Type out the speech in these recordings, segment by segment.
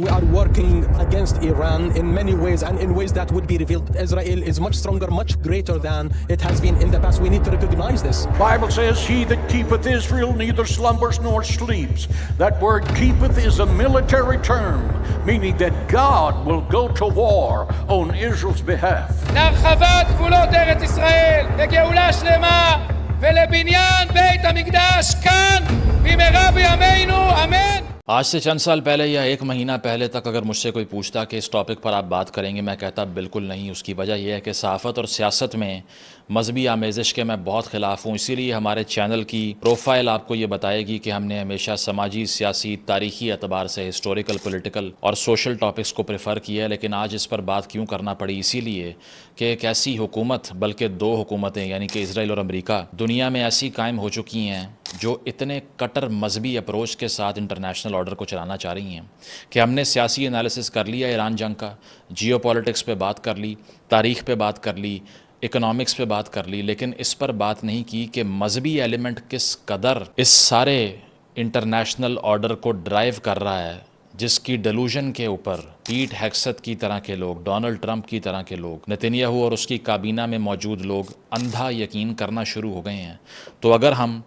We are working against Iran in many ways and in ways that would be revealed. Israel is much stronger, much greater than it has been in the past. We need to recognize this. The Bible says, "He that keepeth Israel neither slumbers nor sleeps." That word keepeth is a military term, meaning that God will go to war on Israel's behalf. להרחבת גבולות ארץ ישראל, לגאולה שלמה ולבניין בית המקדש כאן במהרה בימינו, אמן. آج سے چند سال پہلے یا ایک مہینہ پہلے تک اگر مجھ سے کوئی پوچھتا کہ اس ٹاپک پر آپ بات کریں گے، میں کہتا بالکل نہیں۔ اس کی وجہ یہ ہے کہ صحافت اور سیاست میں مذہبی آمیزش کے میں بہت خلاف ہوں۔ اسی لیے ہمارے چینل کی پروفائل آپ کو یہ بتائے گی کہ ہم نے ہمیشہ سماجی، سیاسی، تاریخی اعتبار سے ہسٹوریکل، پولیٹیکل اور سوشل ٹاپکس کو پریفر کیا ہے، لیکن آج اس پر بات کیوں کرنا پڑی؟ اسی لیے کہ ایک ایسی حکومت، بلکہ دو حکومتیں یعنی کہ اسرائیل اور امریکہ دنیا میں ایسی قائم ہو چکی ہیں جو اتنے کٹر مذہبی اپروچ کے ساتھ انٹرنیشنل آرڈر کو چلانا چاہ رہی ہیں کہ ہم نے سیاسی انالیسس کر لیا ایران جنگ کا، جیو پولیٹکس پہ بات کر لی، تاریخ پہ بات کر لی، اکنامکس پہ بات کر لی، لیکن اس پر بات نہیں کی کہ مذہبی ایلیمنٹ کس قدر اس سارے انٹرنیشنل آرڈر کو ڈرائیو کر رہا ہے، جس کی ڈیلوژن کے اوپر پیٹ ہیگسٹ کی طرح کے لوگ، ڈونلڈ ٹرمپ کی طرح کے لوگ، نتنیاہو اور اس کی کابینہ میں موجود لوگ اندھا یقین کرنا شروع ہو گئے ہیں۔ تو اگر ہم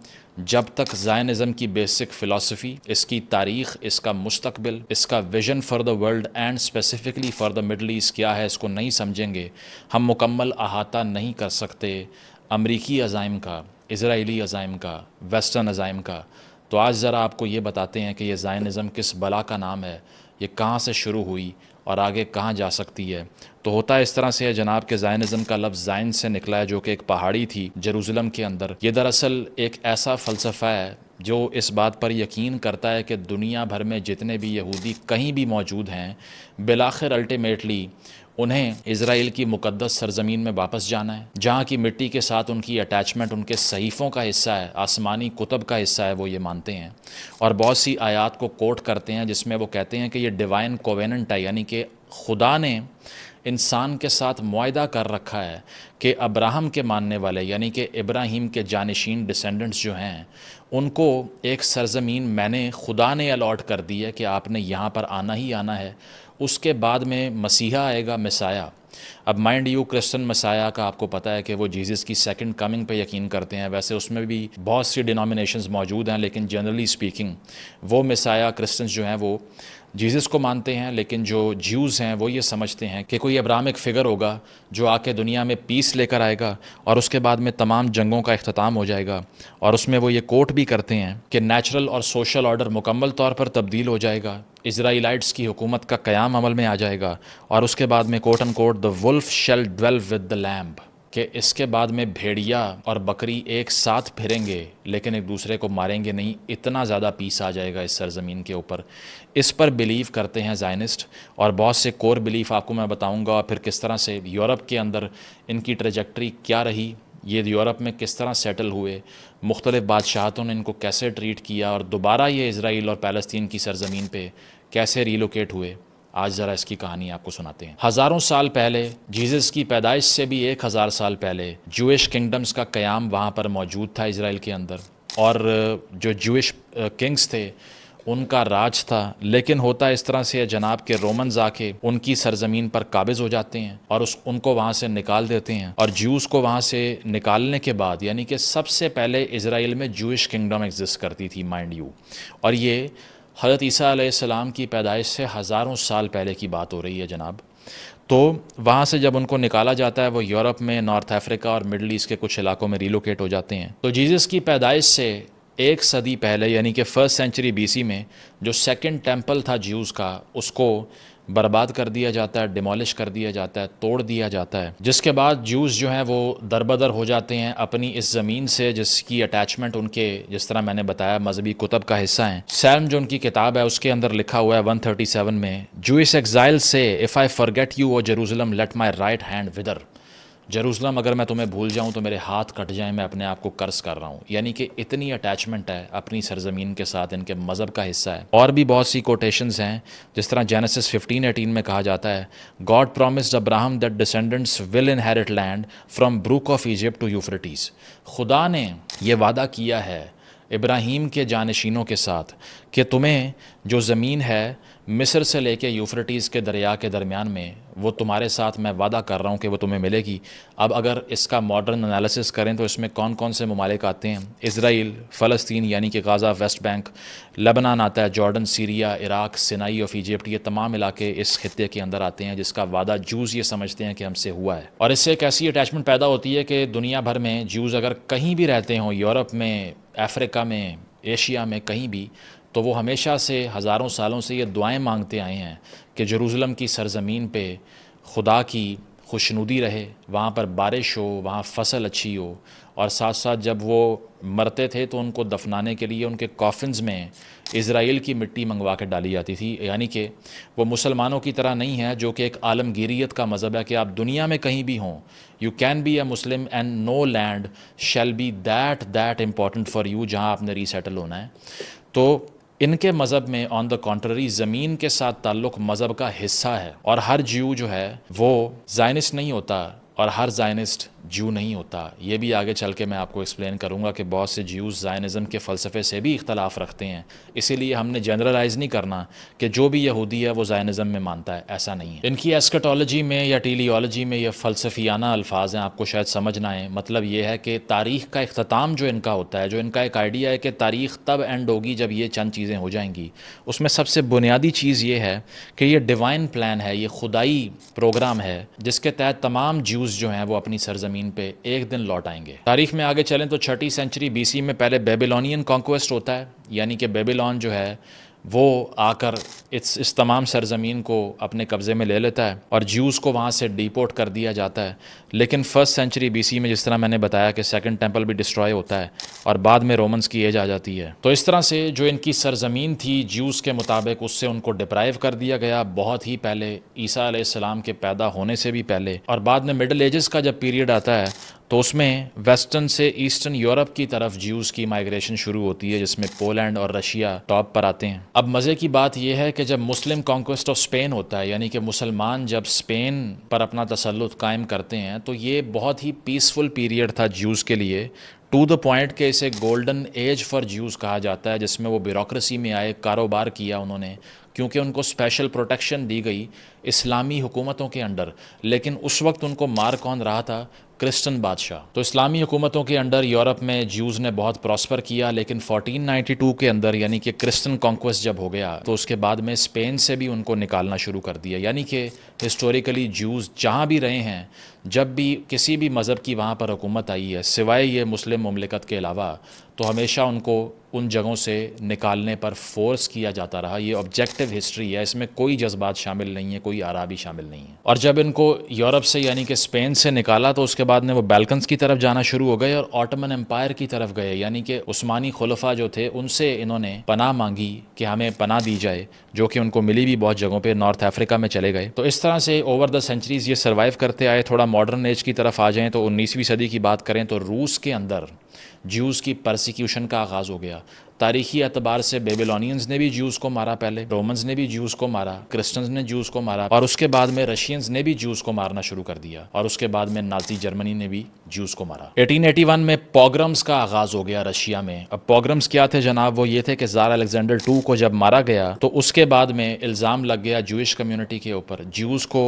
جب تک زائنزم کی بیسک فلسفی، اس کی تاریخ، اس کا مستقبل، اس کا vision for the world and specifically for the Middle East کیا ہے، اس کو نہیں سمجھیں گے، ہم مکمل احاطہ نہیں کر سکتے امریکی عزائم کا، اسرائیلی عزائم کا، ویسٹرن عزائم کا۔ تو آج ذرا آپ کو یہ بتاتے ہیں کہ یہ زائنزم کس بلا کا نام ہے، یہ کہاں سے شروع ہوئی اور آگے کہاں جا سکتی ہے۔ تو ہوتا اس طرح سے ہے جناب کہ زائنزم کا لفظ زائن سے نکلا ہے، جو کہ ایک پہاڑی تھی جروزلم کے اندر۔ یہ دراصل ایک ایسا فلسفہ ہے جو اس بات پر یقین کرتا ہے کہ دنیا بھر میں جتنے بھی یہودی کہیں بھی موجود ہیں، بالآخر الٹیمیٹلی انہیں اسرائیل کی مقدس سرزمین میں واپس جانا ہے، جہاں کی مٹی کے ساتھ ان کی اٹیچمنٹ ان کے صحیفوں کا حصہ ہے، آسمانی کتب کا حصہ ہے، وہ یہ مانتے ہیں اور بہت سی آیات کو کوٹ کرتے ہیں جس میں وہ کہتے ہیں کہ یہ ڈیوائن کوویننٹ ہے، یعنی کہ خدا نے انسان کے ساتھ معاہدہ کر رکھا ہے کہ ابراہم کے ماننے والے یعنی کہ ابراہیم کے جانشین ڈسینڈنٹس جو ہیں، ان کو ایک سرزمین خدا نے الاٹ کر دی ہے کہ آپ نے یہاں پر آنا ہی آنا ہے۔ اس کے بعد میں مسیحا آئے گا، مسایا۔ اب مائنڈ یو کرسچن مسایا کا آپ کو پتہ ہے کہ وہ جیزس کی سیکنڈ کمنگ پہ یقین کرتے ہیں، ویسے اس میں بھی بہت سی ڈینومینیشنز موجود ہیں، لیکن جنرلی اسپیکنگ وہ مسایا کرسچنز جو ہیں وہ جیزس کو مانتے ہیں، لیکن جو جیوز ہیں وہ یہ سمجھتے ہیں کہ کوئی ابراہمک فگر ہوگا جو آ کے دنیا میں پیس لے کر آئے گا اور اس کے بعد میں تمام جنگوں کا اختتام ہو جائے گا۔ اور اس میں وہ یہ کوٹ بھی کرتے ہیں کہ نیچرل اور سوشل آرڈر مکمل طور پر تبدیل ہو جائے گا، اسرائیلائٹس کی حکومت کا قیام عمل میں آ جائے گا، اور اس کے بعد میں کوٹ ان کوٹ the wolf shall dwell with the lamb، کہ اس کے بعد میں بھیڑیا اور بکری ایک ساتھ پھریں گے لیکن ایک دوسرے کو ماریں گے نہیں، اتنا زیادہ پیس آ جائے گا اس سرزمین کے اوپر۔ اس پر بلیو کرتے ہیں زائنسٹ، اور بہت سے کور بلیف آپ کو میں بتاؤں گا، پھر کس طرح سے یورپ کے اندر ان کی ٹریجیکٹری کیا رہی، یہ یورپ میں کس طرح سیٹل ہوئے، مختلف بادشاہتوں نے ان کو کیسے ٹریٹ کیا، اور دوبارہ یہ اسرائیل اور پیلسطین کی سرزمین پہ کیسے ریلوکیٹ ہوئے۔ آج ذرا اس کی کہانی آپ کو سناتے ہیں۔ ہزاروں سال پہلے، جیزس کی پیدائش سے بھی 1000 سال پہلے، جوئش کنگڈمز کا قیام وہاں پر موجود تھا اسرائیل کے اندر، اور جو جوئش کنگز تھے ان کا راج تھا۔ لیکن ہوتا اس طرح سے ہے جناب کہ رومنز آ کے ان کی سرزمین پر قابض ہو جاتے ہیں اور ان کو وہاں سے نکال دیتے ہیں، اور جیوز کو وہاں سے نکالنے کے بعد، یعنی کہ سب سے پہلے اسرائیل میں جوئش کنگڈم ایگزسٹ کرتی تھی، مائنڈ یو، اور یہ حضرت عیسیٰ علیہ السلام کی پیدائش سے ہزاروں سال پہلے کی بات ہو رہی ہے جناب۔ تو وہاں سے جب ان کو نکالا جاتا ہے، وہ یورپ میں، نارتھ افریقہ اور مڈل ایسٹ کے کچھ علاقوں میں ریلوکیٹ ہو جاتے ہیں۔ تو جیزس کی پیدائش سے 1 صدی پہلے، یعنی کہ 1st سینچری BC میں، جو سیکنڈ ٹیمپل تھا جیوز کا، اس کو برباد کر دیا جاتا ہے، ڈیمولش کر دیا جاتا ہے، توڑ دیا جاتا ہے، جس کے بعد جیوز جو ہیں وہ دربدر ہو جاتے ہیں اپنی اس زمین سے جس کی اٹیچمنٹ ان کے، جس طرح میں نے بتایا، مذہبی کتب کا حصہ ہیں۔ سیلم جو ان کی کتاب ہے اس کے اندر لکھا ہوا ہے 137 میں، جوئش ایگزائل سے if I forget you O Jerusalem let my right hand wither، جروزلم اگر میں تمہیں بھول جاؤں تو میرے ہاتھ کٹ جائیں، میں اپنے آپ کو قرض کر رہا ہوں۔ یعنی کہ اتنی اٹیچمنٹ ہے اپنی سرزمین کے ساتھ، ان کے مذہب کا حصہ ہے۔ اور بھی بہت سی کوٹیشنز ہیں، جس طرح جینیسس 15:18 میں کہا جاتا ہے God promised Abraham that descendants will inherit land from brook of Egypt to Euphrates، خدا نے یہ وعدہ کیا ہے ابراہیم کے جانشینوں کے ساتھ کہ تمہیں جو زمین ہے مصر سے لے کے یوفرٹیز کے دریا کے درمیان میں، وہ تمہارے ساتھ میں وعدہ کر رہا ہوں کہ وہ تمہیں ملے گی۔ اب اگر اس کا ماڈرن انالیسس کریں تو اس میں کون کون سے ممالک آتے ہیں؟ اسرائیل، فلسطین یعنی کہ غازہ، ویسٹ بینک، لبنان آتا ہے، Jordan, Syria, Iraq, Sinai of Egypt, یہ تمام علاقے اس خطے کے اندر آتے ہیں جس کا وعدہ جوز یہ سمجھتے ہیں کہ ہم سے ہوا ہے۔ اور اس سے ایک ایسی اٹیچمنٹ پیدا ہوتی ہے کہ دنیا بھر میں جوز اگر کہیں بھی رہتے ہوں، یورپ میں، افریقہ میں، ایشیا میں، کہیں بھی، تو وہ ہمیشہ سے ہزاروں سالوں سے یہ دعائیں مانگتے آئے ہیں کہ جروزلم کی سرزمین پہ خدا کی خوشنودی رہے، وہاں پر بارش ہو، وہاں فصل اچھی ہو، اور ساتھ ساتھ جب وہ مرتے تھے تو ان کو دفنانے کے لیے ان کے کافنز میں اسرائیل کی مٹی منگوا کے ڈالی جاتی تھی، یعنی کہ وہ مسلمانوں کی طرح نہیں ہے جو کہ ایک عالمگیریت کا مذہب ہے کہ آپ دنیا میں کہیں بھی ہوں، you can be a Muslim and no land shall be that important for you, جہاں آپ نے ری سیٹل ہونا ہے۔ تو ان کے مذہب میں آن دا کانٹرری زمین کے ساتھ تعلق مذہب کا حصہ ہے، اور ہر جیو جو ہے وہ زائنسٹ نہیں ہوتا، اور ہر زائنسٹ جیو نہیں ہوتا۔ یہ بھی آگے چل کے میں آپ کو ایکسپلین کروں گا کہ بہت سے جیوز زائنزم کے فلسفے سے بھی اختلاف رکھتے ہیں، اسی لیے ہم نے جنرلائز نہیں کرنا کہ جو بھی یہودی ہے وہ زائنزم میں مانتا ہے، ایسا نہیں ہے۔ ان کی ایسکٹولوجی میں یا ٹیلیولوجی میں یہ فلسفیانہ الفاظ ہیں، آپ کو شاید سمجھ نہ آئیں۔ مطلب یہ ہے کہ تاریخ کا اختتام جو ان کا ہوتا ہے، جو ان کا ایک آئیڈیا ہے کہ تاریخ تب اینڈ ہوگی جب یہ چند چیزیں ہو جائیں گی، اس میں سب سے بنیادی چیز یہ ہے کہ یہ ڈیوائن پلان ہے، یہ خدائی پروگرام ہے جس کے تحت تمام جیوز جو ہیں وہ اپنی سرزمین پہ ایک دن لوٹ آئیں گے۔ تاریخ میں آگے چلیں تو 6 سینچری BC میں پہلے بیبیلونین کانکویسٹ ہوتا ہے، یعنی کہ بیبیلون جو ہے وہ آ کر اس تمام سرزمین کو اپنے قبضے میں لے لیتا ہے اور جیوز کو وہاں سے ڈیپورٹ کر دیا جاتا ہے۔ لیکن 1 سینچری BC میں جس طرح میں نے بتایا کہ سیکنڈ ٹیمپل بھی ڈسٹروائے ہوتا ہے اور بعد میں رومنز کی ایج آ جاتی ہے، تو اس طرح سے جو ان کی سرزمین تھی جیوز کے مطابق اس سے ان کو ڈپرائیو کر دیا گیا بہت ہی پہلے، عیسیٰ علیہ السلام کے پیدا ہونے سے بھی پہلے۔ اور بعد میں مڈل ایجز کا جب پیریڈ آتا ہے تو اس میں ویسٹرن سے ایسٹرن یورپ کی طرف جیوز کی مائیگریشن شروع ہوتی ہے، جس میں پولینڈ اور رشیا ٹاپ پر آتے ہیں۔ اب مزے کی بات یہ ہے کہ جب مسلم کانکویسٹ آف اسپین ہوتا ہے، یعنی کہ مسلمان جب اسپین پر اپنا تسلط قائم کرتے ہیں، تو یہ بہت ہی پیسفل پیریڈ تھا جیوز کے لیے، ٹو دا پوائنٹ کہ اسے گولڈن ایج فار جیوز کہا جاتا ہے، جس میں وہ بیوروکریسی میں آئے، کاروبار کیا انہوں نے، کیونکہ ان کو اسپیشل پروٹیکشن دی گئی اسلامی حکومتوں کے انڈر۔ لیکن اس وقت ان کو مار کون رہا تھا؟ کرسچن بادشاہ۔ تو اسلامی حکومتوں کے انڈر یورپ میں جیوز نے بہت پراسپر کیا، لیکن 1492 کے اندر یعنی کہ کرسچن کانکویسٹ جب ہو گیا تو اس کے بعد میں اسپین سے بھی ان کو نکالنا شروع کر دیا، یعنی کہ ہسٹوریکلی جیوز جہاں بھی رہے ہیں، جب بھی کسی بھی مذہب کی وہاں پر حکومت آئی ہے سوائے یہ مسلم مملکت کے علاوہ، تو ہمیشہ ان کو ان جگہوں سے نکالنے پر فورس کیا جاتا رہا۔ یہ آبجیکٹیو ہسٹری ہے، اس میں کوئی جذبات شامل نہیں ہے، کوئی آرا بھی شامل نہیں ہے۔ اور جب ان کو یورپ سے یعنی کہ اسپین سے نکالا تو اس کے بعد میں وہ بیلکنز کی طرف جانا شروع ہو گئے اور آٹمن امپائر کی طرف گئے، یعنی کہ عثمانی خلفاء جو تھے ان سے انہوں نے پناہ مانگی کہ ہمیں پناہ دی جائے، جو کہ ان کو ملی بھی بہت جگہوں پہ، نارتھ افریقہ میں چلے گئے۔ تو اس طرح سے اوور دا سینچریز یہ سروائیو کرتے آئے۔ تھوڑا ماڈرن ایج کی طرف آ جائیں تو 19ویں صدی کی بات کریں تو روس کے اندر جیوز کی پرسیکیوشن کا آغاز ہو گیا۔ تاریخی اعتبار سے بیبیلونینز نے بھی جیوز کو مارا، پہلے رومنز نے بھی جیوز کو مارا، کرسچنز نے جیوز کو مارا، اور اس کے بعد میں رشینز نے بھی جیوز کو مارنا شروع کر دیا، اور اس کے بعد میں نازی جرمنی نے بھی جیوز کو مارا۔ 1881 میں پوگرمز کا آغاز ہو گیا رشیا میں۔ اب پوگرمز کیا تھے جناب؟ وہ یہ تھے کہ زار الیگزینڈر II کو جب مارا گیا تو اس کے بعد میں الزام لگ گیا جوئش کمیونٹی کے اوپر، جیوز کو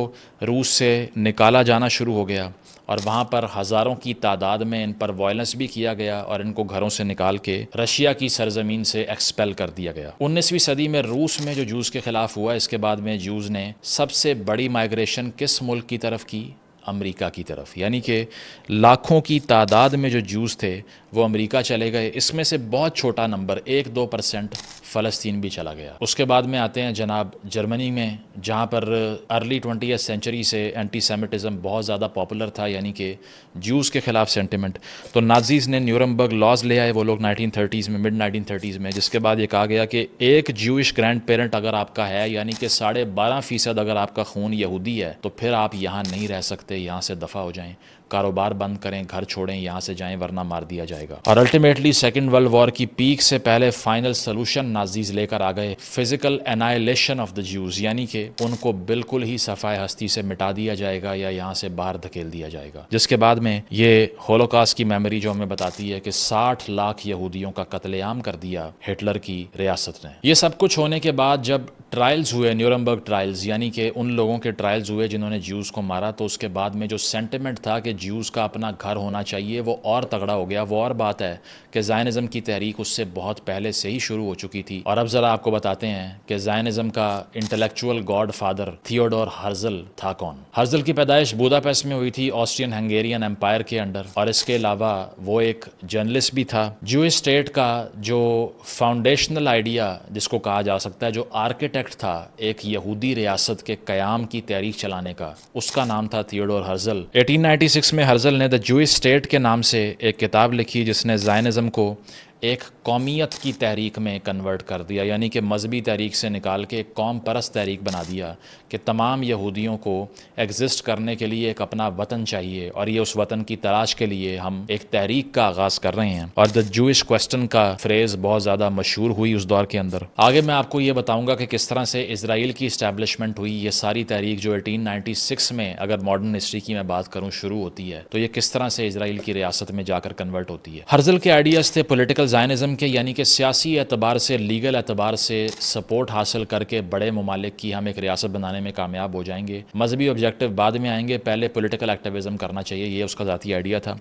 روس سے نکالا جانا شروع ہو گیا، اور وہاں پر ہزاروں کی تعداد میں ان پر وائلنس بھی کیا گیا اور ان کو گھروں سے نکال کے رشیا کی سرزمین سے ایکسپیل کر دیا گیا۔ 19ویں صدی میں روس میں جو جوز کے خلاف ہوا، اس کے بعد میں جوز نے سب سے بڑی مائیگریشن کس ملک کی طرف کی؟ امریکہ کی طرف، یعنی کہ لاکھوں کی تعداد میں جو جوز تھے وہ امریکہ چلے گئے، اس میں سے بہت چھوٹا نمبر 1-2% فلسطین بھی چلا گیا۔ اس کے بعد میں آتے ہیں جناب جرمنی میں، جہاں پر ارلی 20th سینچری سے اینٹی سیمیٹزم بہت زیادہ پاپولر تھا، یعنی کہ جوز کے خلاف سینٹیمنٹ۔ تو نازیز نے نیورمبرگ لاز لے آئے وہ لوگ 1930s میں، مڈ 1930s میں، جس کے بعد یہ کہا گیا کہ ایک جوئش گرینڈ پیرنٹ اگر آپ کا ہے، یعنی کہ 12.5% اگر آپ کا خون یہودی ہے، تو پھر آپ یہاں نہیں رہ سکتے، یہاں سے دفع ہو جائیں۔ کاروبار بند کریں, گھر چھوڑیں, یہاں سے جائیں ورنہ مار دیا جائے گا. اور الٹیمیٹلی سیکنڈ ورلڈ وار کی پیک سے پہلے فائنل سلوشن نازیز لے کر آ گئے, فزیکل انائلیشن آف دا جیوز, یعنی کہ ان کو بالکل ہی صفائے ہستی سے مٹا دیا جائے گا یا یہاں سے باہر دھکیل دیا جائے گا. جس کے بعد میں یہ ہولوکاسٹ کی میموری جو ہمیں بتاتی ہے کہ 60 لاکھ یہودیوں کا قتل عام کر دیا ہٹلر کی ریاست نے. یہ سب کچھ ہونے کے بعد جب ٹرائلز ہوئے, نیورمبرگ ٹرائلز, یعنی کہ ان لوگوں کے ٹرائلز ہوئے جنہوں نے جیوز کو مارا, تو اس کے بعد میں جو سینٹیمنٹ تھا کہ جیوز کا اپنا گھر ہونا چاہیے وہ اور تگڑا ہو گیا. وہ اور بات ہے کہ زائنزم کی تحریک اس سے بہت پہلے سے ہی شروع ہو چکی تھی. اور اب ذرا آپ کو بتاتے ہیں کہ زائنزم کا intellectual God father Theodore Herzl تھا کون. ہرزل کی پیدائش بوداپیسٹ میں ہوئی تھی, آسٹرین ہنگیرین امپائر کے انڈر, اور اس کے علاوہ وہ ایک جرنلسٹ بھی تھا. جوئش اسٹیٹ کا جو فاؤنڈیشنل آئیڈیا جس کو کہا جا سکتا ہے, جو آرکیٹیکٹ تھا ایک یہودی ریاست کے قیام کی تحریک چلانے کا, اس کا نام تھا تھیوڈور ہرزل. 1896 میں ہرزل نے دا جوئش اسٹیٹ کے نام سے ایک کتاب لکھی جس نے زائنزم کو ایک قومیت کی تحریک میں کنورٹ کر دیا, یعنی کہ مذہبی تحریک سے نکال کے ایک قوم پرست تحریک بنا دیا کہ تمام یہودیوں کو ایگزسٹ کرنے کے لیے ایک اپنا وطن چاہیے, اور یہ اس وطن کی تلاش کے لیے ہم ایک تحریک کا آغاز کر رہے ہیں. اور دا جوئش کوسچن کا فریز بہت زیادہ مشہور ہوئی اس دور کے اندر. آگے میں آپ کو یہ بتاؤں گا کہ کس طرح سے اسرائیل کی اسٹیبلشمنٹ ہوئی. یہ ساری تحریک جو 1896 میں, اگر ماڈرن ہسٹری کی میں بات کروں, شروع ہوتی ہے, تو یہ کس طرح سے اسرائیل کی ریاست میں جا کر کنورٹ ہوتی ہے. ہرزل کے آئیڈیاز تھے پولیٹیکل زائنزم کے, یعنی کہ سیاسی اعتبار سے, لیگل اعتبار سے سپورٹ حاصل کر کے بڑے ممالک کی ہم ایک ریاست بنانے میں کامیاب ہو جائیں گے. مذہبی آبجیکٹو بعد میں آئیں گے, پہلے پولیٹیکل ایکٹیویزم کرنا چاہیے, یہ اس کا ذاتی آئیڈیا تھا.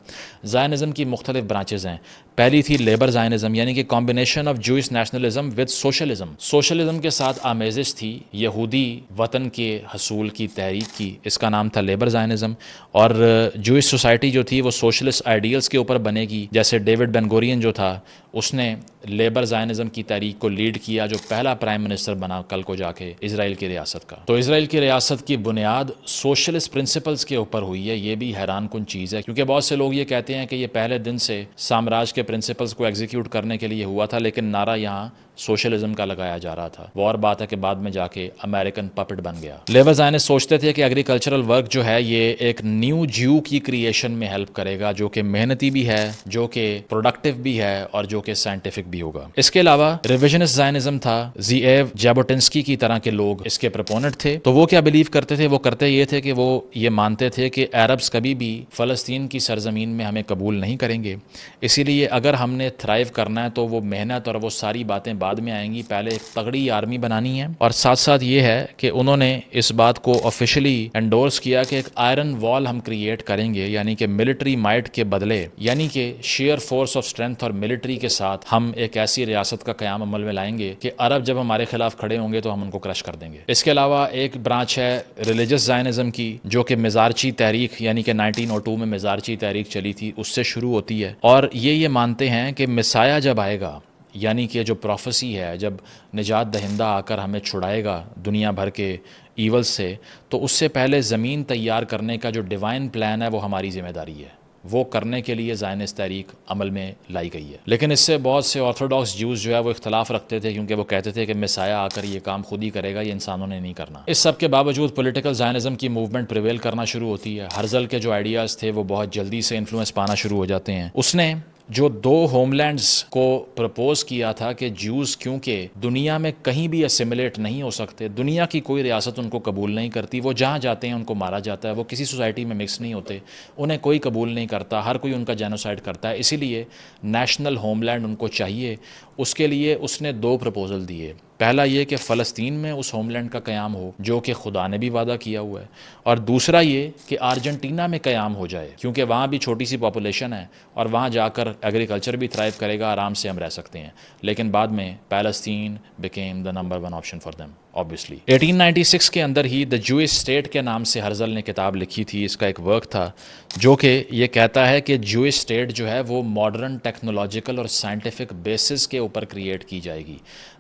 زائنزم کی مختلف برانچز ہیں. پہلی تھی لیبر زائنزم, یعنی کہ combination of Jewish nationalism with socialism. Socialism کے ساتھ آمیزش تھی یہودی وطن کے حصول کی تحریک کی, اس کا نام تھا لیبر زائنزم. اور جوئش سوسائٹی جو تھی وہ سوشلسٹ آئیڈیلز کے اوپر بنے گی, جیسے ڈیوڈ بین گورین جو تھا اس نے لیبر زائنزم کی تحریک کو لیڈ کیا, جو پہلا پرائم منسٹر بنا کل کو جا کے اسرائیل کی ریاست کا. تو اسرائیل کی ریاست کی بنیاد سوشلسٹ پرنسپلز کے اوپر ہوئی ہے. یہ بھی حیران کن چیز ہے, کیونکہ بہت سے لوگ یہ کہتے ہیں کہ یہ پہلے دن سے سامراج کے پرنسپلز کو ایگزیکیوٹ کرنے کے لیے ہوا تھا, لیکن نعرہ یہاں سوشلزم کا لگایا جا رہا تھا. وہ اور بات ہے کہ بعد میں جا کے امریکن پپٹ بن گیا. لیبر زائنسٹ سوچتے تھے کہ ایگریکلچرل ورک جو ہے یہ ایک نیو جیو کی کریشن میں ہیلپ کرے گا, جو کہ محنتی بھی ہے, جو کہ پروڈکٹیو بھی ہے, اور جو کہ سائنٹیفک بھی ہوگا. اس کے علاوہ ریویژنسٹ زائنزم تھا. زیئیو جابوٹنسکی کی طرح کے لوگ اس کے پروپوننٹ تھے. تو وہ کیا بلیو کرتے تھے؟ وہ کرتے یہ تھے کہ وہ یہ مانتے تھے کہ عربز کبھی بھی فلسطین کی سرزمین میں ہمیں قبول نہیں کریں گے, اسی لیے اگر ہم نے تھرائیو کرنا ہے تو وہ محنت اور وہ ساری باتیں بعد میں آئیں گی, پہلے ایک تگڑی آرمی بنانی ہے. اور ساتھ ساتھ یہ ہے کہ انہوں نے اس بات کو آفیشلی انڈورس کیا کہ ایک آئرن وال ہم کریٹ کریں گے, یعنی کہ ملٹری مائٹ کے بدلے, یعنی کہ شیئر فورس آف اسٹرینتھ اور ملٹری کے ساتھ ہم ایک ایسی ریاست کا قیام عمل میں لائیں گے کہ عرب جب ہمارے خلاف کھڑے ہوں گے تو ہم ان کو کرش کر دیں گے. اس کے علاوہ ایک برانچ ہے ریلیجس زائنزم کی, جو کہ مزارچی تحریک, یعنی کہ 1902 میں مزارچی تحریک چلی تھی, اس سے شروع ہوتی ہے. اور یہ مانتے ہیں کہ مسایہ جب آئے گا, یعنی کہ جو پروفیسی ہے, جب نجات دہندہ آ کر ہمیں چھڑائے گا دنیا بھر کے ایول سے, تو اس سے پہلے زمین تیار کرنے کا جو ڈیوائن پلان ہے وہ ہماری ذمہ داری ہے. وہ کرنے کے لیے زائنسٹ تحریک عمل میں لائی گئی ہے. لیکن اس سے بہت سے آرتھوڈاکس جیوز جو ہے وہ اختلاف رکھتے تھے, کیونکہ وہ کہتے تھے کہ مسایہ آ کر یہ کام خود ہی کرے گا, یہ انسانوں نے نہیں کرنا. اس سب کے باوجود پولیٹیکل زائنزم کی موومنٹ پریویل کرنا شروع ہوتی ہے. ہرزل کے جو آئیڈیاز تھے وہ بہت جلدی سے انفلوئنس پانا شروع ہو جاتے ہیں. اس نے جو 2 ہوم لینڈز کو پرپوز کیا تھا کہ جیوز کیونکہ دنیا میں کہیں بھی اسیملیٹ نہیں ہو سکتے, دنیا کی کوئی ریاست ان کو قبول نہیں کرتی, وہ جہاں جاتے ہیں ان کو مارا جاتا ہے, وہ کسی سوسائٹی میں مکس نہیں ہوتے, انہیں کوئی قبول نہیں کرتا, ہر کوئی ان کا جینوسائڈ کرتا ہے, اسی لیے نیشنل ہوم لینڈ ان کو چاہیے. اس کے لیے اس نے 2 پرپوزل دیے. پہلا یہ کہ فلسطین میں اس ہوم لینڈ کا قیام ہو جو کہ خدا نے بھی وعدہ کیا ہوا ہے, اور دوسرا یہ کہ ارجنٹینا میں قیام ہو جائے, کیونکہ وہاں بھی چھوٹی سی پاپولیشن ہے اور وہاں جا کر ایگریکلچر بھی تھرائیو کرے گا, آرام سے ہم رہ سکتے ہیں. لیکن بعد میں Palestine became the number 1 option for them obviously. 1896 کے اندر ہی دا جوئش اسٹیٹ کے نام سے ہرزل نے کتاب لکھی تھی. اس کا ایک ورک تھا جو کہ یہ کہتا ہے کہ جوئش اسٹیٹ جو ہے وہ ماڈرن ٹیکنالوجیکل اور سائنٹیفک بیسس کے اوپر کریٹ کی جائے گی.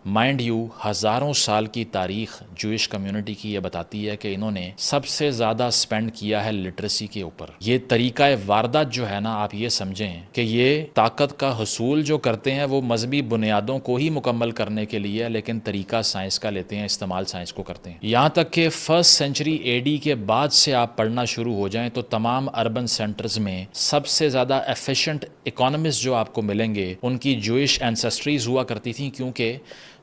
مائنڈ یو ہزاروں سال کی تاریخ جوئش کمیونٹی کی یہ بتاتی ہے کہ انہوں نے سب سے زیادہ اسپینڈ کیا ہے لٹریسی کے اوپر. یہ طریقہ واردات جو ہے نا, آپ یہ سمجھیں کہ یہ طاقت کا حصول جو کرتے ہیں وہ مذہبی بنیادوں کو ہی مکمل کرنے کے لیے, لیکن طریقہ سائنس کا لیتے ہیں, استعمال سائنس کو کرتے ہیں. یہاں تک کہ فرسٹ سینچری اے ڈی کے بعد سے آپ پڑھنا شروع ہو جائیں تو تمام اربن سینٹرز میں سب سے زیادہ ایفیشینٹ اکانومسٹ جو آپ کو ملیں گے ان کی جوئش اینسیسٹریز ہوا کرتی تھیں, کیونکہ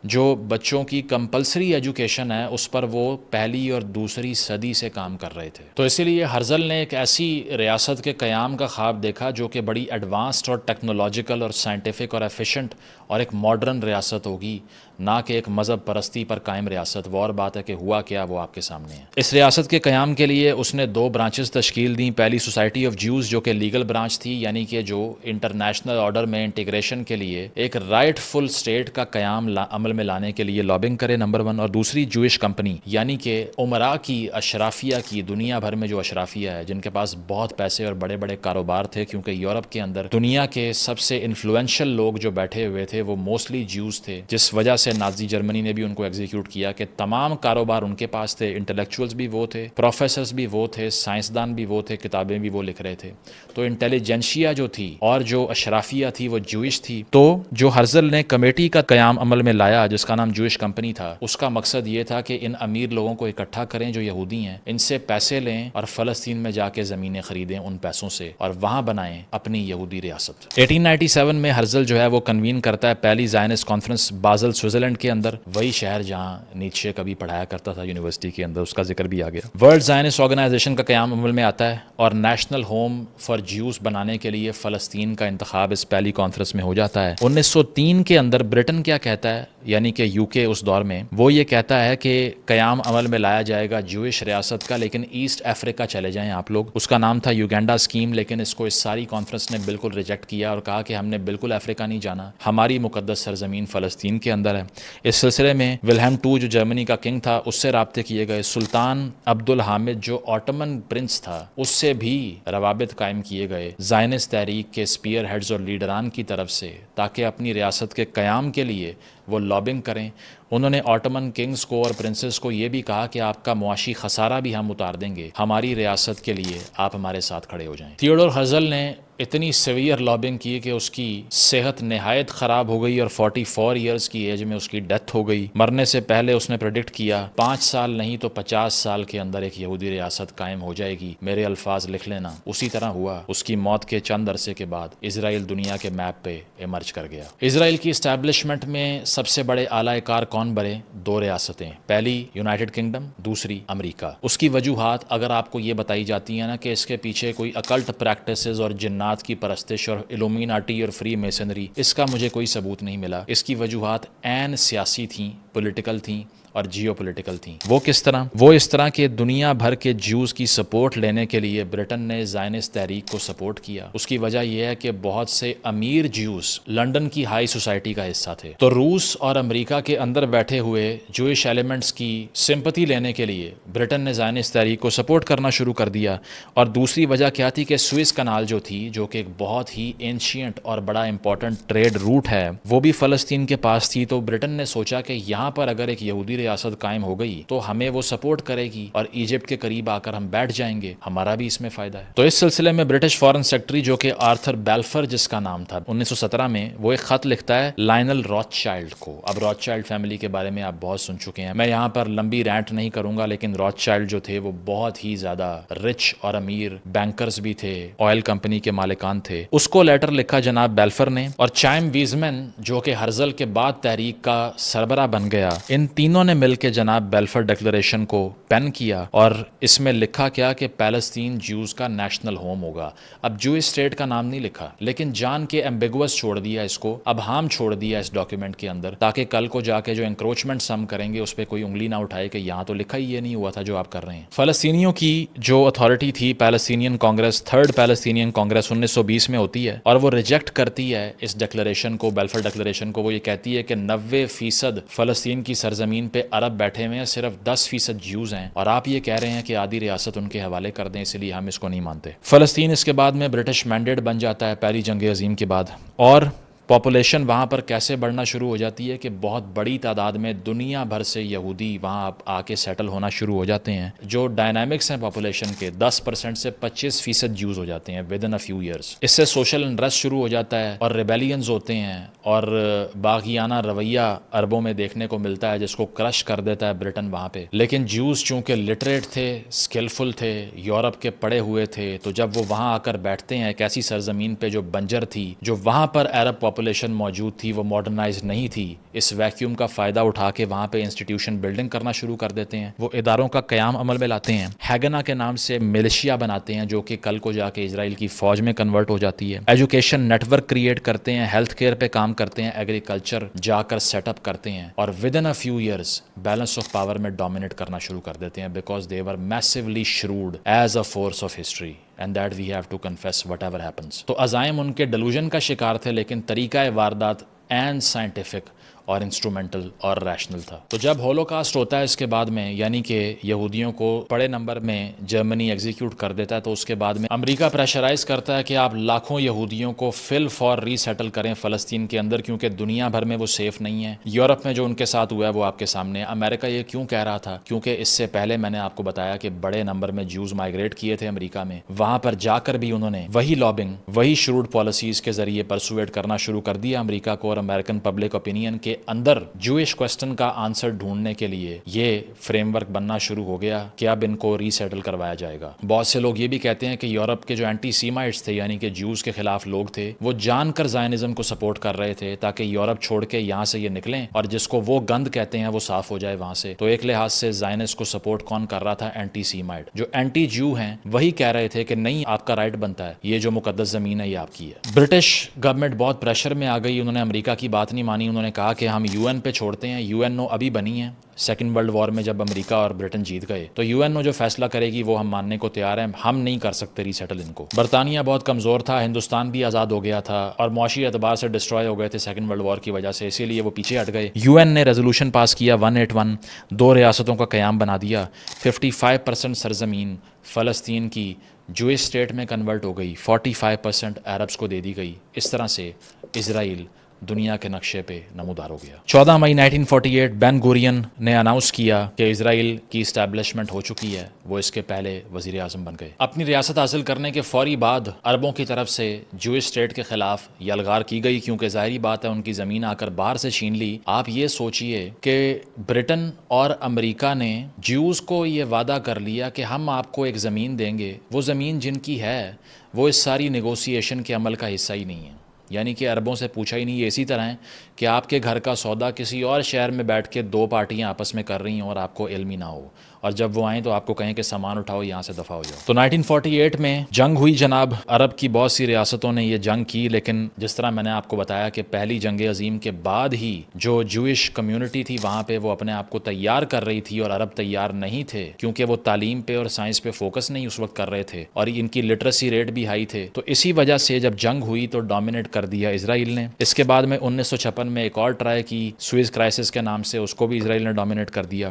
جو بچوں کی کمپلسری ایجوکیشن ہے اس پر وہ پہلی اور دوسری صدی سے کام کر رہے تھے. تو اسی لیے ہرزل نے ایک ایسی ریاست کے قیام کا خواب دیکھا جو کہ بڑی ایڈوانسڈ اور ٹیکنالوجیکل اور سائنٹیفک اور ایفیشینٹ اور ایک ماڈرن ریاست ہوگی, نہ کہ ایک مذہب پرستی پر قائم ریاست. وہ اور بات ہے کہ ہوا کیا, وہ آپ کے سامنے ہے. اس ریاست کے قیام کے لیے اس نے 2 برانچز تشکیل دیں. پہلی سوسائٹی آف جیوز جو کہ لیگل برانچ تھی, یعنی کہ جو انٹرنیشنل آرڈر میں انٹیگریشن کے لیے ایک رائٹ فل اسٹیٹ کا قیام عمل میں لانے کے لیے لابنگ کرے, نمبر 1. اور دوسری جوئش کمپنی, یعنی کہ عمراء کی, اشرافیہ کی, دنیا بھر میں جو اشرافیہ ہے جن کے پاس بہت پیسے اور بڑے بڑے کاروبار تھے, کیونکہ یورپ کے اندر دنیا کے سب سے انفلوئنشل لوگ جو بیٹھے ہوئے تھے وہ موسٹلی جیوز تھے, جس وجہ سے نازی جرمنی نے بھی ان کو ایگزیکیوٹ کیا کہ تمام کاروبار ان کے پاس تھے, انٹلیکچوئلز بھی وہ تھے, پروفیسرز بھی وہ تھے, سائنسدان بھی وہ تھے, کتابیں بھی وہ لکھ رہے تھے. تو انٹیلیجنشیا جو تھی اور جو اشرافیہ تھی وہ جوئش تھی. تو جو ہرزل نے کمیٹی کا قیام عمل میں لایا جس کا نام جوئش کمپنی تھا, اس کا مقصد یہ تھا کہ ان امیر لوگوں کو اکٹھا کریں جو یہودی ہیں, ان سے پیسے لیں اور فلسطین میں جا کے زمینیں خریدیں ان پیسوں سے اور وہاں بنائیں اپنی یہودی ریاست. 1897 میں ہرزل جو ہے وہ کنوین کرتا ہے پہلی زائنسٹ کانفرنس بازل سوئٹزرلینڈ کے اندر, وہی شہر جہاں نیچے کبھی پڑھایا کرتا تھا یونیورسٹی کے اندر, اس کا ذکر بھی آ گیا. ورلڈ زائنسٹ آرگنائزیشن کا قیام عمل میں آتا ہے اور نیشنل ہوم فار جیوز بنانے کے لیے فلسطین کا انتخاب اس پہلی کانفرنس میں ہو جاتا ہے. 1903 کے اندر برٹن کیا کہتا ہے, یعنی کہ یو کے اس دور میں, وہ یہ کہتا ہے کہ قیام عمل میں لایا جائے گا جوئش ریاست کا, لیکن ایسٹ افریقہ چلے جائیں آپ لوگ. اس کا نام تھا یوگینڈا اسکیم, لیکن اس کو اس ساری کانفرنس نے بالکل ریجیکٹ کیا اور کہا کہ ہم نے بالکل افریقہ نہیں جانا, ہماری مقدس سرزمین فلسطین کے اندر ہے. اس سلسلے میں ولہم II جو جرمنی کا کنگ تھا اس سے رابطے کیے گئے, سلطان عبدالحامد جو آٹمن پرنس تھا اس سے بھی روابط قائم کیے گئے زائنسٹ تحریک کے اسپیئر ہیڈز اور لیڈران کی طرف سے, تاکہ اپنی ریاست کے قیام کے لیے وہ لابنگ کریں. انہوں نے آٹمن کنگز کو اور پرنسز کو یہ بھی کہا کہ آپ کا معاشی خسارہ بھی ہم اتار دیں گے, ہماری ریاست کے لیے آپ ہمارے ساتھ کھڑے ہو جائیں. تھیوڈور ہرزل نے اتنی سیویئر لابنگ کی کہ اس کی صحت نہایت خراب ہو گئی اور 44 ایئرز کی ایج میں اس کی ڈیتھ ہو گئی. مرنے سے پہلے اس نے پریڈکٹ کیا 5 سال نہیں تو 50 سال کے اندر ایک یہودی ریاست قائم ہو جائے گی, میرے الفاظ لکھ لینا. اسی طرح ہوا. اس کی موت کے چند عرصے کے بعد اسرائیل دنیا کے میپ پہ ایمرج کر گیا. اسرائیل کی اسٹیبلشمنٹ میں سب سے بڑے اعلی کار کون بنے؟ 2 ریاستیں, پہلی یونائٹڈ کنگڈم, دوسری امریکہ. اس کی وجوہات اگر آپ کو یہ بتائی جاتی ہیں نا کہ اس کے پیچھے کوئی اکلٹ پریکٹسز اور جنات کی پرستش اور الومیناٹی اور فری میسنری, اس کا مجھے کوئی ثبوت نہیں ملا. اس کی وجوہات عین سیاسی تھیں, پولیٹیکل تھیں اور جیو پولیٹیکل تھیں. وہ کس طرح؟ وہ اس طرح کہ دنیا بھر کے جیوز کی سپورٹ لینے کے لیے برٹن نے زائنسٹ تحریک کو سپورٹ کیا. اس کی وجہ یہ ہے کہ بہت سے امیر جیوز لنڈن کی ہائی سوسائٹی کا حصہ تھے, تو روس اور امریکہ کے اندر بیٹھے ہوئے جوئش ایلیمنٹس کی سمپتی لینے کے لیے برٹن نے زائنسٹ تحریک کو سپورٹ کرنا شروع کر دیا. اور دوسری وجہ کیا تھی کہ سوئس کنال جو تھی, جو کہ ایک بہت ہی اینشینٹ اور بڑا امپورٹنٹ ٹریڈ روٹ ہے, وہ بھی فلسطین کے پاس تھی. تو برٹن نے سوچا کہ یہاں پر اگر ایک یہودی ریاست قائم ہو گئی تو ہمیں وہ سپورٹ کرے گی اور ایجپٹ کے قریب آ کر ہم بیٹھ جائیں گے, ہمارا بھی اس میں فائدہ ہے. تو اس سلسلے میں برٹش فارن سیکرٹری جو کہ آرتھر بیلفر جس کا نام تھا 1917 میں, وہ ایک خط لکھتا ہے لائنل روتھ چائلڈ کو. اب روتھ چائلڈ فیملی کے بارے میں آپ بہت سن چکے ہیں, میں یہاں پر لمبی رینٹ نہیں کروں گا, لیکن روتھ چائلڈ جو تھے وہ بہت ہی زیادہ رچ اور امیر بینکرز بھی تھے, آئل کمپنی کے مالکان تھے. اس کو لیٹر لکھا جناب بیلفر نے, اور چائم ویزمن جو کہ ہرزل کے بعد تحریک کا سربراہ بن گیا, ان تینوں نے مل کے جناب بیلفر ڈکلریشن کو پین کیا اور اس میں لکھا کیا کہ پیلسطین جیوز کا نیشنل ہوم ہوگا. اب جوئش اسٹیٹ کا نام نہیں لکھا, لیکن جان کے ایمبیگوس چھوڑ دیا اس کو, اب ہام چھوڑ دیا اس ڈاکیومنٹ کے اندر, تاکہ کل کو جا کے جو انکروچمنٹ ہم کریں گے اس پہ کوئی انگلی نہ اٹھائے کہ یہاں تو لکھا ہی یہ نہیں ہوا تھا جو آپ کر رہے ہیں. فلسطینیوں کی جو اتھارٹی تھی پیلسطینین کانگریس, 3rd پیلسطینین کانگریس 1920 میں ہوتی ہے, اور وہ ریجیکٹ کرتی ہے اس ڈکلریشن کو, بیلفر ڈکلریشن کو. وہ یہ کہتی ہے کہ 90% فلسطین کی سرزمین پہ عرب بیٹھے ہوئے ہیں, صرف 10% جیوز ہیں, اور آپ یہ کہہ رہے ہیں کہ آدھی ریاست ان کے حوالے کر دیں, اس لیے ہم اس کو نہیں مانتے. فلسطین اس کے بعد میں برٹش مینڈیٹ بن جاتا ہے پہلی جنگ عظیم کے بعد, اور پاپولیشن وہاں پر کیسے بڑھنا شروع ہو جاتی ہے کہ بہت بڑی تعداد میں دنیا بھر سے یہودی وہاں آ کے سیٹل ہونا شروع ہو جاتے ہیں. جو ڈائنامکس ہیں پاپولیشن کے 10% سے 25% جیوز ہو جاتے ہیں within a few years. اس سے سوشل انٹرسٹ شروع ہو جاتا ہے اور ریبیلینز ہوتے ہیں اور باغیانہ رویہ عربوں میں دیکھنے کو ملتا ہے جس کو کرش کر دیتا ہے برٹن وہاں پہ. لیکن جیوز چونکہ لٹریٹ تھے، اسکلفل تھے، یورپ کے پڑے ہوئے تھے، تو جب وہ وہاں آ کر بیٹھتے ہیں ایک ایسی سرزمین پہ جو بنجر تھی، جو وہاں پر عرب پاپولیشن موجود تھی، وہ ماڈرنائز نہیں تھی، اس ویکیوم کا فائدہ اٹھا کے وہاں پہ انسٹیٹیوشن بلڈنگ کرنا شروع کر دیتے ہیں. وہ اداروں کا قیام عمل میں لاتے ہیں. ہیگنا کے نام سے ملیشیا بناتے ہیں جو کہ کل کو جا کے اسرائیل کی فوج میں کنورٹ ہو جاتی ہے. ایجوکیشن نیٹ ورک کریٹ کرتے ہیں، ہیلتھ کیئر پہ کام کرتے ہیں، ایگریکلچر جا کر سیٹ اپ کرتے ہیں اور within a few years balance of power میں ڈومینیٹ کرنا شروع کر دیتے ہیں because they were massively shrewd as a force of history and that we have to confess whatever happens. تو عزائم ان کے ڈیلوژن کا شکار تھے لیکن طریقہ واردات اینڈ سائنٹیفک اور انسٹرومنٹل اور ریشنل تھا. تو جب ہولوکاسٹ ہوتا ہے اس کے بعد میں، یعنی کہ یہودیوں کو بڑے نمبر میں جرمنی ایگزیکیوٹ کر دیتا ہے، تو اس کے بعد میں امریکہ پریشرائز کرتا ہے کہ آپ لاکھوں یہودیوں کو فل فور ری سیٹل کریں فلسطین کے اندر کیونکہ دنیا بھر میں وہ سیف نہیں ہے. یورپ میں جو ان کے ساتھ ہوا ہے وہ آپ کے سامنے. امریکہ یہ کیوں کہہ رہا تھا؟ کیونکہ اس سے پہلے میں نے آپ کو بتایا کہ بڑے نمبر میں جیوز مائگریٹ کیے تھے امریکہ میں. وہاں پر جا کر بھی انہوں نے وہی لابنگ، وہی شروڈ پالیسیز کے ذریعے پرسویٹ کرنا شروع کر دیا امریکہ کو اور امریکن پبلک اوپینین کے اندر جوئش کوسچن کا آنسر ڈھونڈنے کے لیے یہ فریم ورک بننا شروع ہو گیا کہ اب ان کو ری سیٹل کروایا جائے گا. بہت سے لوگ یہ بھی کہتے ہیں کہ یورپ کے جو اینٹی سیمائٹس تھے، یعنی کہ جوز کے خلاف لوگ تھے، وہ جان کر زائنزم کو سپورٹ کر رہے تھے تاکہ یورپ چھوڑ کے یہاں سے یہ نکلیں اور جس کو وہ گند کہتے ہیں وہ صاف ہو جائے وہاں سے. تو ایک لحاظ سے زائنس کو سپورٹ کون کر رہا تھا؟ اینٹی سیمائٹ. جو اینٹی جو ہیں وہی کہہ رہے تھے کہ نہیں، آپ کا رائٹ بنتا ہے، یہ جو مقدس زمین ہے یہ آپ کی ہے. برٹش گورنمنٹ بہت پریشر میں آ گئی، انہوں نے امریکہ کی بات نہیں مانی. انہوں نے کہا کہ ہم یو این پہ چھوڑتے ہیں. یو این او ابھی بنی ہے سیکنڈ ورلڈ وار میں جب امریکہ اور برٹن جیت گئے، تو یو این او جو فیصلہ کرے گی وہ ہم ماننے کو تیار ہیں، ہم نہیں کر سکتے ری سیٹل ان کو. برطانیہ بہت کمزور تھا، ہندوستان بھی آزاد ہو گیا تھا اور معاشی اعتبار سے ڈسٹروائے ہو گئے تھے سیکنڈ ورلڈ وار کی وجہ سے، اسی لیے وہ پیچھے ہٹ گئے. یو این نے ریزولوشن پاس کیا 181، 2 ریاستوں کا قیام بنا دیا. 55% سرزمین فلسطین کی جوئش اسٹیٹ میں کنورٹ ہو گئی، 45% عربس کو دے دی گئی. اس طرح سے اسرائیل دنیا کے نقشے پہ نمودار ہو گیا. 14 مئی 1948 بین گورین نے اناؤنس کیا کہ اسرائیل کی اسٹیبلشمنٹ ہو چکی ہے. وہ اس کے پہلے وزیر اعظم بن گئے. اپنی ریاست حاصل کرنے کے فوری بعد عربوں کی طرف سے جوئش اسٹیٹ کے خلاف یلغار کی گئی کیونکہ ظاہری بات ہے ان کی زمین آ کر باہر سے چھین لی. آپ یہ سوچئے کہ برٹن اور امریکہ نے جیوز کو یہ وعدہ کر لیا کہ ہم آپ کو ایک زمین دیں گے. وہ زمین جن کی ہے وہ اس ساری نیگوسیشن کے عمل کا حصہ ہی نہیں ہے، یعنی کہ عربوں سے پوچھا ہی نہیں. یہ اسی طرح ہے کہ آپ کے گھر کا سودا کسی اور شہر میں بیٹھ کے 2 پارٹیاں آپس میں کر رہی ہیں اور آپ کو علم ہی نہ ہو، اور جب وہ آئیں تو آپ کو کہیں کہ سامان اٹھاؤ یہاں سے دفع ہو جاؤ. تو 1948 میں جنگ ہوئی جناب. عرب کی بہت سی ریاستوں نے یہ جنگ کی، لیکن جس طرح میں نے آپ کو بتایا کہ پہلی جنگ عظیم کے بعد ہی جو جوئش کمیونٹی تھی وہاں پہ وہ اپنے آپ کو تیار کر رہی تھی اور عرب تیار نہیں تھے کیونکہ وہ تعلیم پہ اور سائنس پہ فوکس نہیں اس وقت کر رہے تھے اور ان کی لٹریسی ریٹ بھی ہائی تھے. تو اسی وجہ سے جب جنگ ہوئی تو ڈومینیٹ کر دیا اسرائیل نے. اس کے بعد میں 1956 میں ایک اور ٹرائی کی سوئز کرائسس کے نام سے، اس کو بھی اسرائیل نے ڈومینیٹ کر دیا.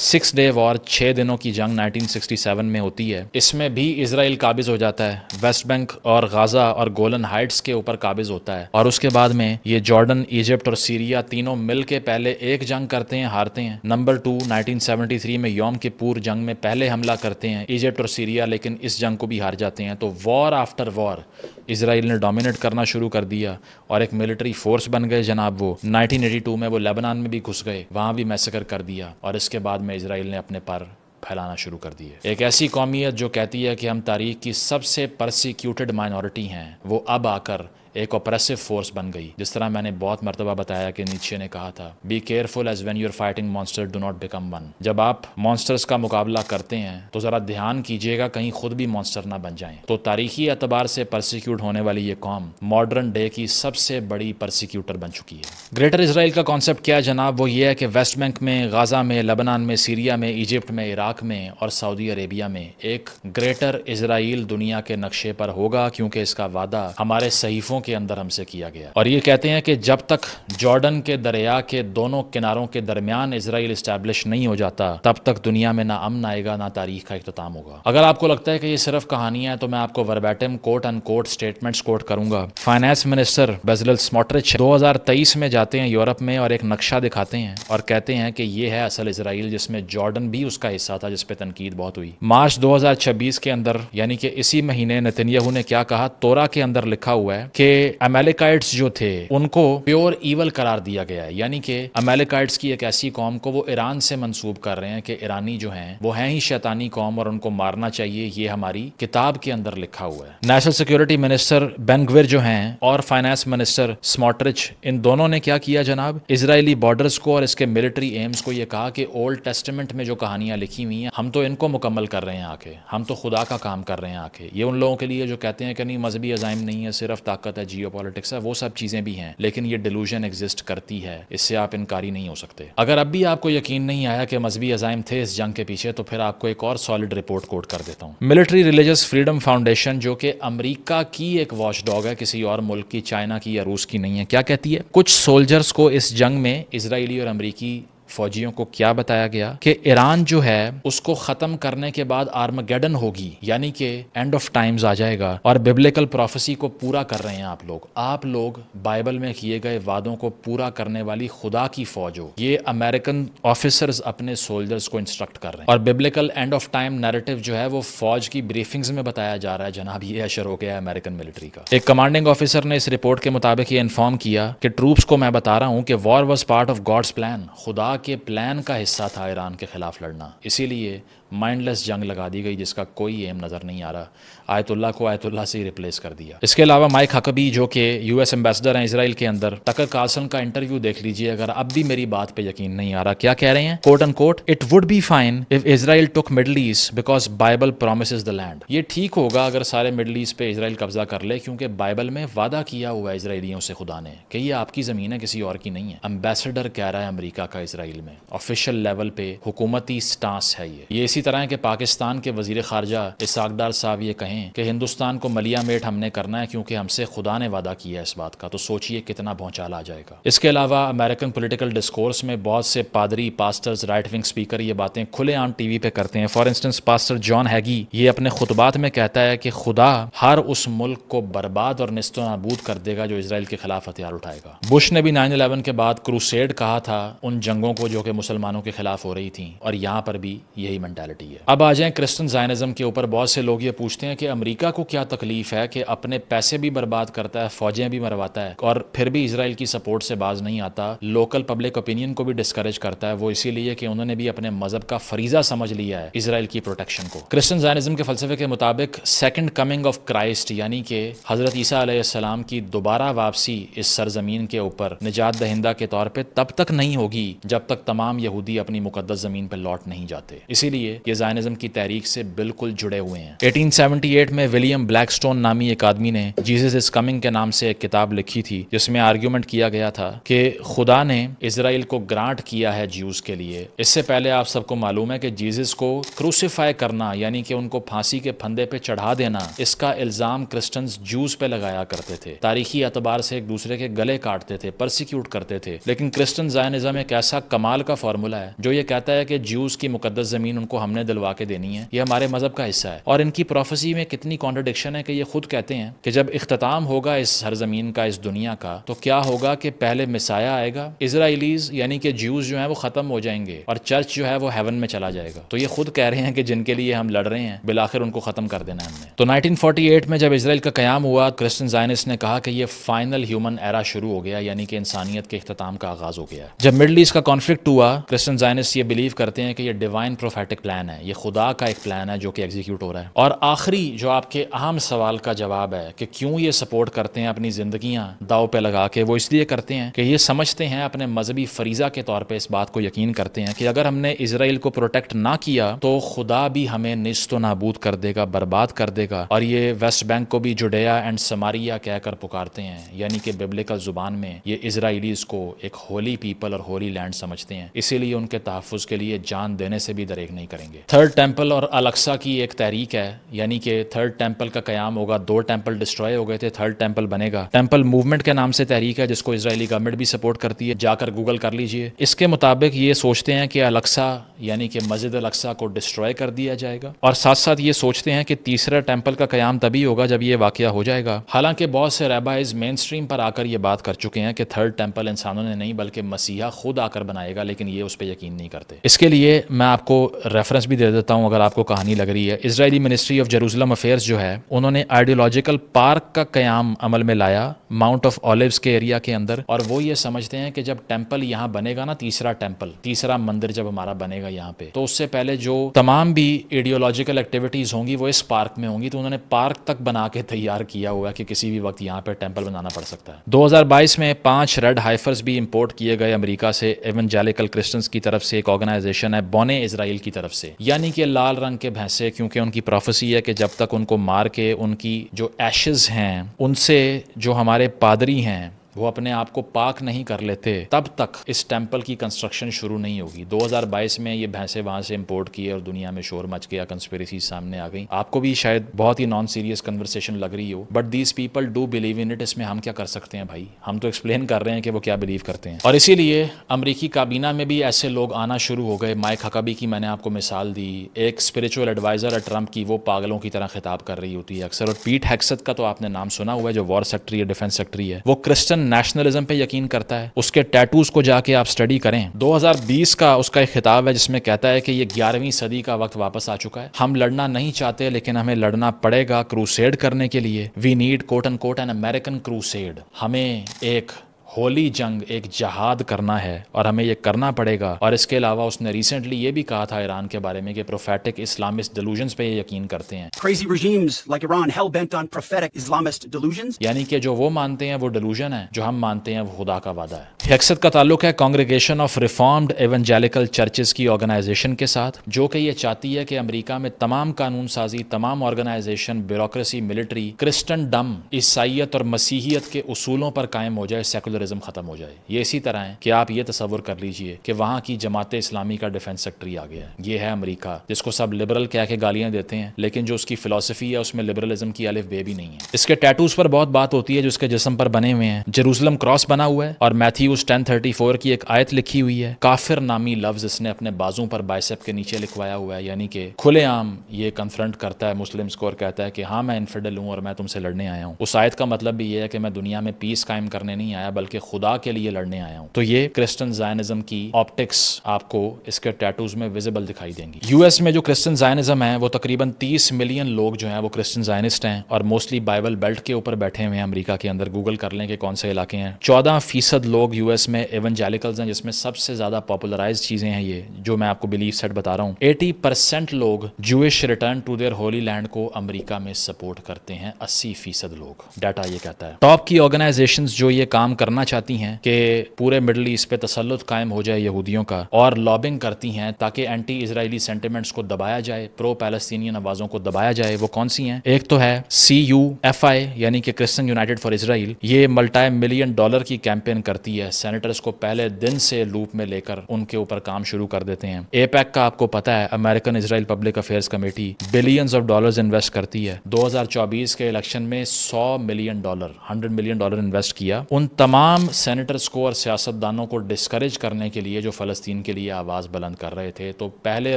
6 ڈے وار، 6 دنوں کی جنگ 1967 میں ہوتی ہے. اس میں بھی اسرائیل قابض ہو جاتا ہے، ویسٹ بینک اور غازہ اور گولن ہائٹس کے اوپر قابض ہوتا ہے. اور اس کے بعد میں یہ جارڈن، ایجپٹ اور سیریا تینوں مل کے پہلے ایک جنگ کرتے ہیں، ہارتے ہیں. نمبر 2 1973 میں یوم کپور جنگ میں پہلے حملہ کرتے ہیں ایجپٹ اور سیریا، لیکن اس جنگ کو بھی ہار جاتے ہیں. تو وار آفٹر وار اسرائیل نے ڈومینیٹ کرنا شروع کر دیا اور ایک ملٹری فورس بن گئے جناب. وہ 1982 میں وہ لیبنان میں بھی گھس گئے، وہاں بھی میسیکر کر دیا اور اس کے بعد میں اسرائیل نے اپنے پر پھیلانا شروع کر دیے. ایک ایسی قومیت جو کہتی ہے کہ ہم تاریخ کی سب سے پرسیکیوٹڈ مائنورٹی ہیں، وہ اب آ کر ایک اوپریسو فورس بن گئی. جس طرح میں نے بہت مرتبہ بتایا کہ نیچے نے کہا تھا be careful as when you are fighting monster do not become one. جب آپ مانسٹرز کا مقابلہ کرتے ہیں تو ذرا دھیان کیجیے گا کہیں خود بھی مانسٹر نہ بن جائیں. تو تاریخی اعتبار سے پرسیکیوٹ ہونے والی یہ قوم ماڈرن ڈے کی سب سے بڑی پرسیکیوٹر بن چکی ہے. گریٹر اسرائیل کا کانسیپٹ کیا ہے جناب؟ وہ یہ ہے کہ ویسٹ بینک میں، غازہ میں، لبنان میں، سیریا میں، ایجپٹ میں، عراق میں اور سعودی عربیہ میں ایک گریٹر اسرائیل دنیا کے نقشے پر ہوگا کیونکہ اس کا وعدہ ہمارے صحیفوں کے اندر ہم سے کیا گیا. اور یہ کہتے ہیں کہ جب تک جارڈن کے دریا کے دونوں کناروں کے درمیان اسرائیل اسٹیبلش نہیں ہو جاتا تب تک دنیا میں نہ امن آئے گا نہ تاریخ کا اختتام ہوگا. اگر آپ کو لگتا ہے کہ یہ صرف کہانیاں ہیں تو میں آپ کو وربیٹم کوٹ ان کوٹ سٹیٹمنٹس کوٹ کروں گا. فائنانس منسٹر بیزلیل سموٹرچ 2023 میں جاتے ہیں یورپ میں اور ایک نقشہ دکھاتے ہیں اور کہتے ہیں کہ یہ ہے اصل اسرائیل جس میں جارڈن بھی اس کا حصہ تھا جس پہ تنقید بہت ہوئی. مارچ 2026 کے اندر یعنی کہ اسی مہینے نتنیاہو نے کیا کہا؟ تورا کے اندر لکھا ہوا ہے کہ امیلیکائٹس جو تھے ان کو پیور ایول قرار دیا گیا ہے. یعنی کہ امیلیکائٹس کی ایک ایسی قوم کو وہ ایران سے منسوب کر رہے ہیں کہ ایرانی جو ہیں وہ ہیں ہی شیطانی قوم اور ان کو مارنا چاہیے. یہ ہماری کتاب کے اندر لکھا ہوا ہے. نیشنل سیکورٹی منسٹر بین گویر جو ہیں اور فائنانس منسٹر سموٹرچ ان دونوں نے کیا کیا جناب؟ اسرائیلی بارڈرز کو اور اس کے ملٹری ایمز کو یہ کہا کہ اولڈ ٹیسٹمنٹ میں جو کہانیاں لکھی ہوئی ہیں ہم تو ان کو مکمل کر رہے ہیں آ کے, ہم تو خدا کا کام کر رہے ہیں آ کے. یہ ان لوگوں کے لیے جو کہتے ہیں کہ نہیں مذہبی عزائم نہیں ہے, صرف طاقت ہے, جیو پالیٹکس ہے, وہ سب چیزیں بھی ہیں لیکن یہ ڈیلوژن ایگزسٹ کرتی ہے, اس سے آپ انکاری نہیں ہو سکتے. اگر اب بھی آپ کو یقین نہیں آیا کہ مذہبی عزائم تھے اس جنگ کے پیچھے تو پھر آپ کو ایک اور سالڈ رپورٹ کوٹ کر دیتا ہوں. ملٹری ریلیجس فریڈم فاؤنڈیشن جو کہ امریکہ کی ایک واچ ڈاگ ہے, کسی اور ملک کی, چائنا کی یا روس کی نہیں ہے, کیا کہتی ہے؟ کچھ سولجرز کو اس جنگ میں اسرائیلی اور امریکی فوجیوں کو کیا بتایا گیا کہ ایران جو ہے اس کو ختم کرنے کے بعد آرمگیڈن ہوگی, یعنی کہ اینڈ آف ٹائمز آ جائے گا اور ببلیکل پروفیسی کو پورا کر رہے ہیں آپ لوگ بائبل میں کیے گئے وعدوں کو پورا کرنے والی خدا کی فوج ہو. یہ امریکن آفیسرز اپنے سولجرز کو انسٹرکٹ کر رہے ہیں اور biblical and of time narrative جو ہے وہ فوج کی بریفنگز میں بتایا جا رہا ہے. جناب یہ اشر ہو گیا ہے امریکن ملٹری کا. ایک کمانڈنگ آفیسر نے اس رپورٹ کے مطابق یہ انفارم کیا کہ ٹروپس کو میں بتا رہا ہوں کہ war was part of God's plan, خدا کے پلان کا حصہ تھا ایران کے خلاف لڑنا, اسی لیے مائنڈ لیس جنگ لگا دی گئی جس کا کوئی ایم نظر نہیں آ رہا. آیت اللہ کو آیت اللہ سے ہی ریپلیس کر دیا. اس کے علاوہ مائک ہکبی جو کہ یو ایس ایمبیسڈر ہیں اسرائیل کے اندر, ٹکر کارلسن کا انٹرویو دیکھ لیجئے اگر اب بھی میری بات پہ یقین نہیں آ رہا. کیا کہہ رہے ہیں؟ Quote unquote, it would be fine if Israel took Middle East because Bible promises the land. یہ ٹھیک ہوگا اگر سارے مڈل ایسٹ پہ اسرائیل قبضہ کر لے کیونکہ بائبل میں وعدہ کیا ہوا ہے اسرائیلیوں سے خدا نے کہ یہ آپ کی زمین ہے, کسی اور کی نہیں ہے. امبیسڈر کہہ رہا ہے امریکہ کا اسرائیل میں, آفیشیل لیول پہ حکومتی سٹانس ہے یہ اسی طرح ہے کہ پاکستان کے وزیر خارجہ اسحاق ڈار صاحب یہ کہیں کہ ہندوستان کو ملیا میٹ ہم نے کرنا ہے کیونکہ ہم سے خدا نے وعدہ کیا ہے اس بات کا, تو سوچئے کتنا بھونچال آ جائے گا. اس کے علاوہ امریکن پولیٹیکل ڈسکورس میں بہت سے پادری, پاسٹرز, رائٹ ونگ سپیکر یہ باتیں کھلے عام ٹی وی پہ کرتے ہیں. فار انسٹنس پاسٹر جان ہیگی یہ اپنے خطبات میں کہتا ہے کہ خدا ہر اس ملک کو برباد اور نیست و نابود کر دے گا جو اسرائیل کے خلاف ہتھیار اٹھائے گا. بش نے بھی 9/11 کے بعد کروسیڈ کہا تھا ان جنگوں کو جو کہ مسلمانوں کے خلاف ہو رہی تھیں, اور یہاں پر بھی یہی مینٹالٹی ہے. اب آ جائیں کرسچن زائنزم کے اوپر. بہت سے لوگ یہ پوچھتے ہیں کہ امریکہ کو کیا تکلیف ہے کہ اپنے پیسے بھی برباد کرتا ہے, فوجیں بھی مرواتا ہے اور پھر بھی اسرائیل کی سپورٹ سے باز نہیں آتا, لوکل پبلک اوپینین کو بھی ڈسکریج کرتا ہے. وہ اسی لیے کہ انہوں نے بھی اپنے مذہب کا فریضہ سمجھ لیا ہے اسرائیل کی پروٹیکشن کو. کرسچن زائنزم کے فلسفے کے مطابق سیکنڈ کمنگ آف کرائسٹ یعنی کہ حضرت عیسیٰ علیہ السلام کی دوبارہ واپسی اس سرزمین کے اوپر نجات دہندہ کے طور پہ تب تک نہیں ہوگی جب تک تمام یہودی اپنی مقدس زمین پہ لوٹ نہیں جاتے. اسی لیے یہ زائنزم کی تحریک سے بالکل جڑے ہوئے ہیں. 1878 میں ولیم بلیک سٹون نامی ایک آدمی نے جیزس از کمنگ کے نام سے ایک کتاب لکھی تھی جس میں آرگیومنٹ کیا گیا تھا کہ خدا نے اسرائیل کو گرانٹ کیا ہے جیوز کے لیے. اس سے پہلے آپ سب کو معلوم ہے کہ جیزس کو کروسیفائی کرنا یعنی کہ ان کو پھانسی کے پھندے پہ چڑھا دینا, اس کا الزام کرسچنز جوز پہ لگایا کرتے تھے. تاریخی اعتبار سے ایک دوسرے کے گلے کاٹتے تھے, پرسیکیوٹ کرتے تھے. لیکن کرسچن زائنزم ایک ایسا کمال کا فارمولہ ہے جو یہ کہتا ہے کہ جیوز کی مقدس زمین ان کو ہم نے دلوا کے دینی ہے, یہ ہمارے مذہب کا حصہ ہے. اور ان کی پروفیسی میں کتنی کانٹرڈکشن ہے کہ یہ خود کہتے ہیں کہ جب اختتام ہوگا اس سرزمین کا, اس دنیا کا, تو کیا ہوگا کہ پہلے مسایا آئے گا, اسرائیلیز یعنی کہ جیوز جو ہیں وہ ختم ہو جائیں گے اور چرچ جو ہے وہ ہیون میں چلا جائے گا. تو یہ خود کہہ رہے ہیں کہ جن کے لیے ہم لڑ رہے ہیں بالآخر ان کو ختم کر دینا ہے ہم نے. تو 1948 میں جب اسرائیل کا قیام ہوا, کرسچن زائنسٹ نے کہا کہ یہ فائنل ہیومن ایرا شروع ہو گیا, یعنی کہ انسانیت کے اختتام کا آغاز ہو گیا. جب مڈل ایسٹ کا کانفلکٹ ہوا, کرسچن زائنسٹ یہ بلیو کرتے ہیں کہ یہ ڈیوائن پروفیٹک پلان ہے, یہ خدا کا ایک پلان ہے جو کہ ایگزیکیوٹ ہو رہا ہے. اور آخری جو آپ کے اہم سوال کا جواب ہے کہ کیوں یہ سپورٹ کرتے ہیں اپنی زندگیاں داؤ پہ لگا کے, وہ اس لیے کرتے ہیں کہ یہ سمجھتے ہیں, اپنے مذہبی فریضہ کے طور پہ اس بات کو یقین کرتے ہیں کہ اگر ہم نے اسرائیل کو پروٹیکٹ نہ کیا تو خدا بھی ہمیں نیست و نابود کر دے گا, برباد کر دے گا. اور یہ ویسٹ بینک کو بھی جوڈیا اینڈ سماریا کہہ کر پکارتے ہیں, یعنی کہ ببلیکل زبان میں یہ اسرائیلیز کو ایک ہولی پیپل اور ہولی لینڈ سمجھتے ہیں. اسی لیے ان کے تحفظ کے لیے جان دینے سے بھی دریغ نہیں کریں گے. گے. تھرڈ ٹیمپل اور الاقصی کی ایک تحریک ہے, یعنی کہ تھرڈ ٹیمپل کا قیام ہوگا, 2 ٹیمپل ڈسٹروائے ہو گئے تھے, تھرڈ ٹیمپل بنے گا. ٹیمپل موومنٹ کے نام سے تحریک ہے جس کو اسرائیلی گورنمنٹ بھی سپورٹ کرتی ہے, جا کر گوگل کر لیجئے. اس کے مطابق یہ سوچتے ہیں کہ الاقصی یعنی کہ مسجد الاقصی کو ڈسٹروائے کر دیا جائے گا, اور ساتھ ساتھ یہ سوچتے ہیں کہ تیسرا ٹیمپل کا قیام تبھی ہوگا جب یہ واقعہ ہو جائے گا. حالانکہ بہت سے ریبائز مین سٹریم پر آ کر یہ بات کر چکے ہیں کہ تھرڈ ٹیمپل انسانوں نے نہیں بلکہ مسیحا خود آ کر بنائے گا, لیکن یہ اس پہ یقین نہیں کرتے. اس کے لیے میں آپ کو ریفرنس بھی دے دیتا ہوں اگر آپ کو کہانی لگ رہی ہے. اسرائیلی منسٹری آف جیروزلم افیئرز جو ہے, انہوں نے آئیڈیولوجیکل پارک کا قیام عمل میں لایا ماؤنٹ آف اولیوز کے ایریا کے اندر, اور وہ یہ سمجھتے ہیں کہ جب ٹیمپل یہاں بنے گا نا, تیسرا ٹیمپل, تیسرا مندر جب ہمارا بنے گا یہاں پہ, تو اس سے پہلے جو تمام بھی ایڈیولوجیکل ایکٹیویٹیز ہوں گی وہ اس پارک میں ہوں گی. تو انہوں نے پارک تک بنا کے تیار کیا ہوا ہے کہ کسی بھی وقت یہاں پہ ٹیمپل بنانا پڑ سکتا ہے. 2022 میں 5 ریڈ ہائفرز بھی امپورٹ کیے گئے امریکہ سے, ایونجیلیکل کرسچنز کی طرف سے ایک آرگنائزیشن ہے بونے اسرائیل کی طرف سے, یعنی کہ لال رنگ کے بھینسے, کیونکہ ان کی پروفیسی ہے کہ جب تک ان کو مار کے ان کی جو ایشز ہیں ان سے جو ہمارے پادری ہیں وہ اپنے آپ کو پاک نہیں کر لیتے, تب تک اس ٹیمپل کی کنسٹرکشن شروع نہیں ہوگی. 2022 میں یہ بھینسیں وہاں سے امپورٹ کیے اور دنیا میں شور مچ گیا, کنسپیریسی سامنے آ گئی. آپ کو بھی شاید بہت ہی نان سیریس کنورسیشن لگ رہی ہو, but these people do believe in it. اس میں ہم کیا کر سکتے ہیں بھائی, ہم تو ایکسپلین کر رہے ہیں کہ وہ کیا بلیو کرتے ہیں. اور اسی لیے امریکی کابینہ میں بھی ایسے لوگ آنا شروع ہو گئے. مائک ہکبی کی میں نے آپ کو مثال دی, ایک اسپرچول ایڈوائزر ہے ٹرمپ کی, وہ پاگلوں کی طرح خطاب کر رہی ہوتی ہے اکثر. اور پیٹ ہیگسیت کا تو آپ نے نام سنا ہوا ہے, جو وار سیکٹری ہے, ڈیفینس سیکٹری ہے, وہ کرسچن نیشنلزم پہ یقین کرتا ہے. اس کے ٹیٹوز کو جا کے آپ سٹڈی کریں. 2020 کا اس کا ایک خطاب ہے جس میں کہتا ہے کہ یہ 11ویں صدی کا وقت واپس آ چکا ہے. ہم لڑنا نہیں چاہتے لیکن ہمیں لڑنا پڑے گا کروسیڈ کرنے کے لیے. We need quote and quote an American crusade. ہمیں ایک ہولی جنگ, ایک جہاد کرنا ہے اور ہمیں یہ کرنا پڑے گا. اور اس کے علاوہ اس نے ریسنٹلی یہ بھی کہا تھا ایران کے بارے میں کہ پروفیٹک اسلامسٹ ڈیلوژنز پہ یہ یقین کرتے ہیں. Crazy regimes like Iran hell bent on prophetic Islamist delusions. یعنی کہ جو وہ مانتے ہیں وہ ڈیلوژن ہے, جو ہم مانتے ہیں وہ خدا کا وعدہ ہے. ہیکسٹ کا تعلق ہے کانگریگیشن آف ریفارمڈ ایونجیلیکل چرچز کی آرگنائزیشن کے ساتھ, جو کہ یہ چاہتی ہے کہ امریکہ میں تمام قانون سازی, تمام organisation, bureaucracy, military, Christendom, عیسائیت اور مسیحیت کے اصولوں پر قائم ہو جائے, سیکولرزم ختم ہو جائے. یہ اسی طرح ہے کہ آپ یہ تصور کر لیجئے کہ وہاں کی جماعت اسلامی کا ڈیفینس سیکٹری آ گیا ہے. یہ ہے امریکہ, جس کو سب لبرل کہہ کے گالیاں دیتے ہیں, لیکن جو اس کی فلسفی ہے اس میں لبرلزم کی الف بے بھی نہیں ہے. اس کے ٹیٹوز پر بہت بات ہوتی ہے جو اس کے جسم پر بنے ہوئے ہیں. جیروزلم کراس بنا ہوا ہے اور میتھیوز 10:34 کی ایک آیت لکھی ہوئی ہے. کافر نامی لفظ اس نے اپنے بازوں پر بائسپ کے نیچے لکھوایا ہوا ہے, یعنی کہ کھلے عام یہ کنفرنٹ کرتا ہے مسلمز کو اور کہتا ہے کہ ہاں میں انفیڈل ہوں اور میں تم سے لڑنے آیا ہوں. اس آیت کا مطلب بھی یہ ہے کہ میں دنیا میں پیس قائم کرنے نہیں آیا بلکہ خدا کے لیے لڑنے آیا ہوں. تو یہ کرسچن زائنزم کی آپٹکس آپ کو اس کے ٹیٹوز میں ویزیبل دکھائی دیں گی. یو ایس میں جو کرسچن زائنزم ہے وہ تقریباً 30 ملین لوگ جو ہیں وہ کرسچن زائنسٹ ہیں, اور موسٹلی بائبل بیلٹ کے اوپر بیٹھے ہوئے ہیں امریکہ کے اندر. گوگل کر لیں کہ کون سے علاقے ہیں. 14% لوگ یو ایس میں ایونجیلیکلز ہیں, جس میں سب سے زیادہ پاپولرائز چیزیں ہیں یہ جو میں آپ کو بلیف سیٹ بتا رہا ہوں. 80% لوگ Jewish return to their holy land کو امریکہ میں سپورٹ کرتے ہیں. 80% لوگ, ڈیٹا یہ کہتا ہے. ٹاپ کی آرگنائزیشنز جو یہ کام کرنا چاہتی ہیں کہ پورے مڈل ایسٹ پہ تسلط قائم ہو جائے یہودیوں کا, اور لابنگ کرتی ہیں تاکہ اینٹی اسرائیلی سینٹیمنٹس کو دبایا جائے, پرو پیلسٹینین آوازوں کو دبایا جائے, وہ کون سی ہیں؟ ایک تو ہے CUFI یعنی کہ کرسچن یونائٹڈ فار اسرائیل. یہ $multi million کی کیمپین کرتی ہے. سینیٹرز کو پہلے دن سے لوپ میں لے کر ان کے اوپر کام شروع کر دیتے ہیں. APEC کا آپ کو پتا ہے, American Israel public affairs committee, billions of dollars invest کرتی ہے. 2024 کے الیکشن میں $100 ملین $100 ملین انویسٹ کیا ان تمام سینیٹرز کو اور سیاستدانوں کو ڈسکریج کرنے کے لیے جو فلسطین کے لیے آواز بلند کر رہے تھے. تو پہلے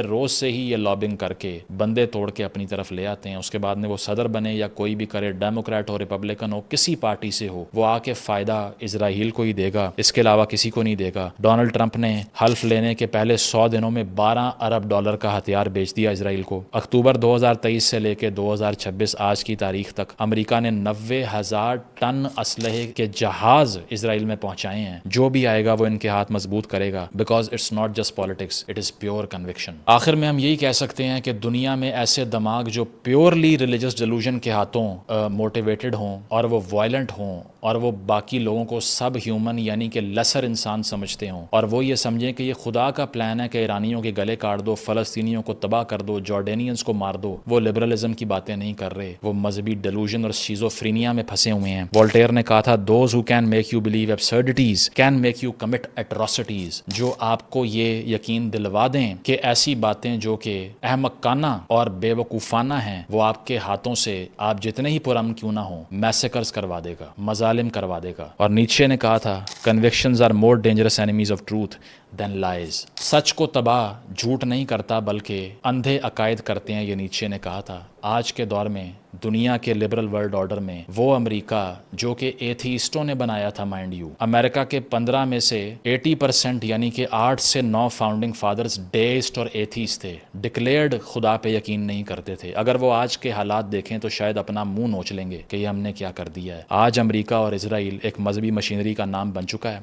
روز سے ہی یہ لابنگ کر کے بندے توڑ کے اپنی طرف لے آتے ہیں. اس کے بعد میں وہ صدر بنے یا کوئی بھی کرے, ڈیموکریٹ ہو, ریپبلکن ہو, کسی پارٹی سے ہو, وہ آ کے فائدہ اسرائیل کو ہی دے گا, اس کے علاوہ کسی کو نہیں دے گا. ڈونلڈ ٹرمپ نے حلف لینے کے پہلے 100 دنوں میں $12 ارب کا ہتھیار بیچ دیا اسرائیل کو. اکتوبر 2023 سے لے کے 2026 آج کی تاریخ تک امریکہ نے 90,000 ٹن اسلحے کے جہاز اسرائیل میں پہنچائے ہیں. جو بھی آئے گا وہ ان کے ہاتھ مضبوط کرے گا, because it's not just politics, it is pure conviction. آخر میں ہم یہی کہہ سکتے ہیں کہ دنیا میں ایسے دماغ جو پیورلی ریلیجس ڈیلوژن کے ہاتھوں موٹیویٹڈ ہوں اور وہ وائلنٹ ہوں اور وہ باقی لوگوں کو سب ہیومن یعنی کہ لیسر انسان سمجھتے ہوں, اور وہ یہ سمجھیں کہ یہ خدا کا پلان ہے کہ ایرانیوں کے گلے کاٹ دو, فلسطینیوں کو تباہ کر دو, جارڈینینز کو مار دو, وہ لبرلزم کی باتیں نہیں کر رہے, وہ مذہبی ڈیلوژن اور شیزوفرینیا میں پھنسے ہوئے ہیں. وولٹیئر نے کہا تھا, those who can make you believe absurdities can make you commit atrocities, جو آپ کو یہ یقین دلوا دیں کہ ایسی باتیں جو کہ احمقانہ اور بے وقوفانہ ہیں وہ آپ کے ہاتھوں سے آپ جتنے ہی پرامن کیوں نہ ہوں میسیکرز کروا دے گا، مظالم کروا دے گا۔ اور نیچے نے کہا تھا convictions are more dangerous enemies of truth than lies۔ سچ کو تباہ جھوٹ نہیں کرتا بلکہ اندھے عقائد کرتے ہیں، یہ نیچے نے کہا تھا۔ آج کے دور میں دنیا کے لبرل ورلڈ آرڈر میں وہ امریکہ جو کہ ایتھیسٹوں نے بنایا تھا، مائنڈ یو، امریکہ کے 15 میں سے 80% یعنی کہ 8 سے 9 فاؤنڈنگ فادرز ڈیسٹ اور ایتھیسٹ تھے، ڈکلیئرڈ خدا پہ یقین نہیں کرتے تھے۔ اگر وہ آج کے حالات دیکھیں تو شاید اپنا منہ نوچ لیں گے کہ یہ ہم نے کیا کر دیا ہے۔ آج امریکہ اور اسرائیل ایک مذہبی مشینری کا نام بن چکا ہے۔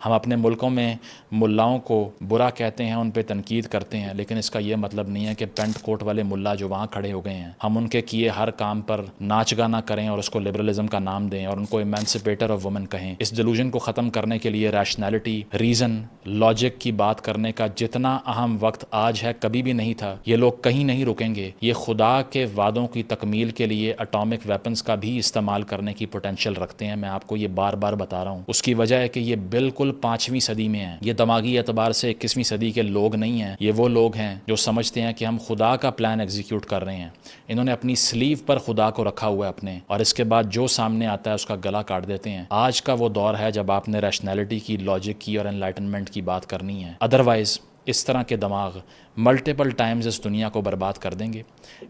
ہم اپنے ملکوں میں ملاؤں کو برا کہتے ہیں، ان پہ تنقید کرتے ہیں، لیکن اس کا یہ مطلب نہیں ہے کہ پینٹ کوٹ والے ملا جو وہاں کھڑے ہو گئے ہیں ہم ان کے کیے ہر کام پر ناچ گانا کریں اور اس کو لبرلزم کا نام دیں اور ان کو ایمانسپیٹر آف وومن کہیں۔ اس ڈیلوژن کو ختم کرنے کے لیے ریشنلٹی، ریزن، لاجک کی بات کرنے کا جتنا اہم وقت آج ہے کبھی بھی نہیں تھا۔ یہ لوگ کہیں نہیں رکیں گے، یہ خدا کے وعدوں کی تکمیل کے لیے اٹامک ویپنز کا بھی استعمال کرنے کی پوٹینشیل رکھتے ہیں۔ میں آپ کو یہ بار بار بتا رہا ہوں، اس کی وجہ ہے کہ یہ بالکل 5ویں صدی میں ہیں۔ یہ دماغی اعتبار سے 21ویں صدی کے لوگ نہیں ہیں، یہ وہ لوگ ہیں جو سمجھتے ہیں کہ ہم خدا کا پلان ایگزیکیوٹ کر رہے ہیں۔ انہوں نے اپنی سلیو پر خدا کو رکھا ہوا ہے اپنے، اور اس کے بعد جو سامنے آتا ہے اس کا گلا کاٹ دیتے ہیں۔ آج کا وہ دور ہے جب آپ نے ریشنلٹی کی، لاجک کی اور انلائٹنمنٹ کی بات کرنی ہے، ادروائز اس طرح کے دماغ ملٹیپل ٹائمز اس دنیا کو برباد کر دیں گے۔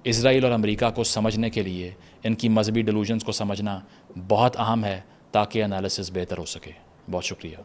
اسرائیل اور امریکہ کو سمجھنے کے لیے ان کی مذہبی ڈیلوژنز کو سمجھنا بہت اہم ہے تاکہ انالیسس بہتر ہو سکے۔ بہت شکریہ۔